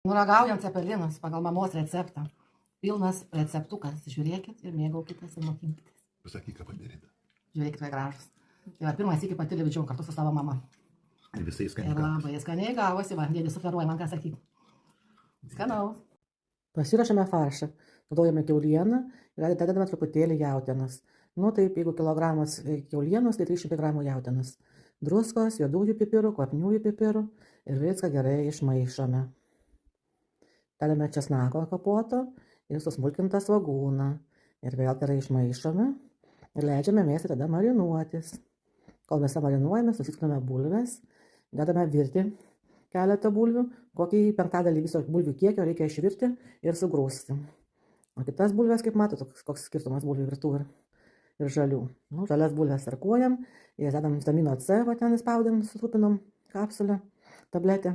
Nuragaujam cepelinus pagal mamos receptą. Pilnas receptukas. Žiūrėkit ir mėgaukitės ir mokinkitės. Pasakyk, ką padaryta. Žiūrėkit, vai gražus. Tai va, pirmą sykį pati lipdžiau kartu su savo mama. Ir visai Ir skaniai. labai skaniai gavosi, va, dėdė sufleruoja man ką sakyti. Skanaus. Pasiruošiame faršą. Naudojame kiaulieną ir dedame truputėlį jautienos. Nu taip, jeigu kilogramas kiaulienos, tai 300 gramų jautienos. Druskos, juodųjų pipirų, kvapniųjų pipirų ir viską gerai išmaišome. Dedame česnako kapoto ir susmulkintą svogūną. Ir vėl gerai išmaišome ir leidžiame mėsai tada marinuotis. Kol mes marinuojame, susiskiname bulves, dedame virti keletą bulvių, kokį penktadalį viso bulvių kiekio reikia išvirti ir sugrūsti. O kitas bulves, kaip matote, koks skirtumas bulvių virtų ir žalių. Nu, žalias bulves sarkuojam, jas dedam vitamino C, va ten įspaudėm, sutrupinom kapsulę, tabletę,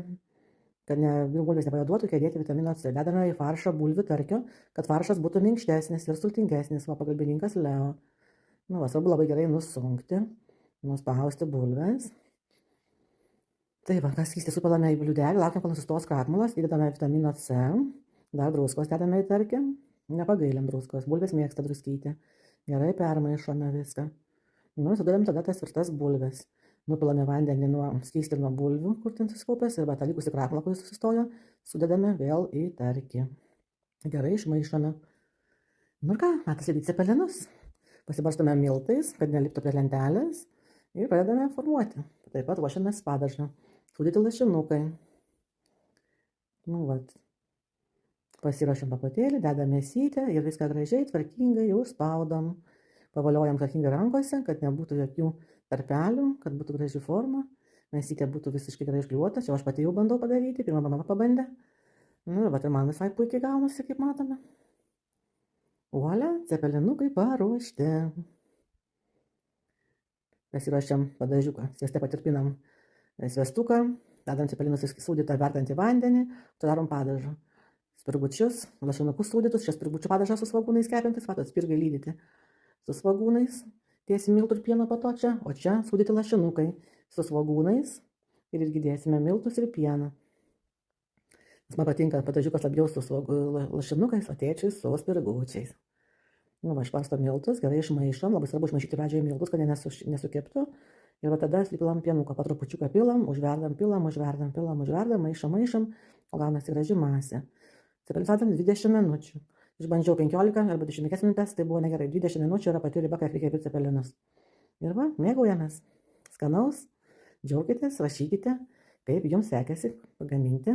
kad bulvės nepavaduotų, kai dėti vitamino C. Dedame į faršą bulvių tarkio, kad faršas būtų minkštesnis ir sultingesnis, va pagalbininkas Leo. Nu, va, svarbu labai gerai nusunkti, nuspausti bulves. Tai va, kas skystį supilame į bliūdelį, laukiam, kol sustos krakmolas, įdedame vitamino C, dar druskos dedame į tarkį, nepagailėm druskos, bulvės mėgsta druskyti, gerai permaišome viską. Nu, sudedam tada tas tvirtas bulves, nupilame vandenį nuo skystį nuo bulvių, kur ten susikaupęs, ir va, tą likusį krakmolą, kuris susistojo, sudedame vėl į tarkį. Gerai išmaišome. Nu ir ką, metas lipdyti cepelinus. Pasibarstome miltais, kad neliptų prie lentelės ir pradedame formuoti. Taip pat ruošiamės padažą. Sūdyti lašinukai. Nu, vat. Pasiruošiam paplotėlį, dedam mėsytę ir viską gražiai, tvarkingai užspaudom. Pavaliojam tvarkingai rankose, kad nebūtų jokių tarpelių, kad būtų graži forma. Mėsytė būtų visiškai gerai išklijuota. Čia aš pati jau bandau padaryti, pirmą mama pabandė. Nu, ir man visai puikiai gaunasi, kaip matome. Volia, cepelinukai paruošti. Pasiruošiam padažiuką. Svieste patirpinam sviestuką, dedam cepelinus sūdytą verdantį vandenį, darom padažą. Spirgučius, lašinukus sūdytus, čia spirgučių padažą su svogūnais kepintis, matot, spirgai lydyti su svogūnais, dėsim miltų ir pieno patočią, o čia sūdyti lašinukai su svogūnais ir irgi dėsime miltus ir pieną. Man patinka padažiukas labiau su lašinukais, o tėčiui su spirgučiais. Nu, va, išbarstom miltus, gerai išmaišom, labai svarbu išmaišyti pradžioje miltus, kad jie nesukeptų. Ir va tada įpilam pienuką, po trupučiuką pilam, užverdam, maišom, o gaunasi graži masė. Cepelinus dedam 20 minučių. Išbandžiau 15 arba 25 minutės, tai buvo negerai. 20 minučių yra pati riba, kiek reikia virti cepelinus. Ir va, mėgaujamės. Skanaus, džiaukitės, rašykite, kaip jums sekėsi pagaminti.